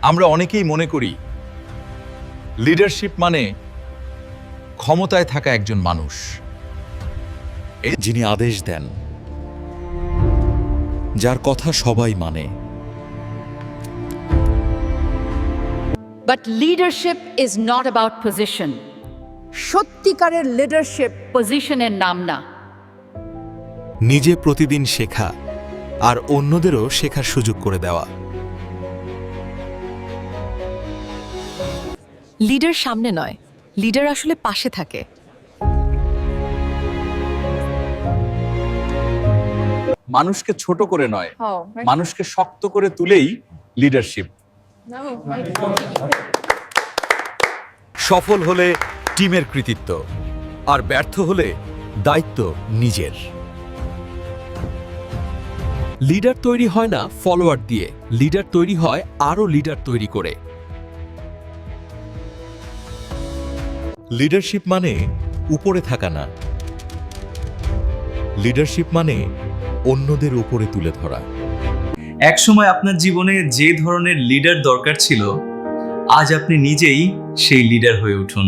আমরা অনেকেই মনে করি লিডারশিপ মানে ক্ষমতায় থাকা একজন মানুষ, যিনি আদেশ দেন, যার কথা সবাই মানে। But leadership is not about position. সত্যিকারের লিডারশিপ পজিশনের নাম না। নিজে প্রতিদিন শেখা আর অন্যদেরও শেখার সুযোগ করে দেওয়া। লিডার সামনে নয়, লিডার আসলে পাশে থাকে। মানুষকে ছোট করে নয়, মানুষকে শক্ত করে তুলেই লিডারশিপ। সফল হলে টিমের কৃতিত্ব, আর ব্যর্থ হলে দায়িত্ব নিজের। লিডার তৈরি হয় না ফলোয়ার দিয়ে, লিডার তৈরি হয় আরও লিডার তৈরি করে। লিডারশিপ মানে উপরে থাকা না, লিডারশিপ মানে অন্যদের উপরে তুলে ধরা। একসময় আপনার জীবনে যে ধরনের লিডার দরকার ছিল, আজ আপনি নিজেই সেই লিডার হয়ে উঠুন।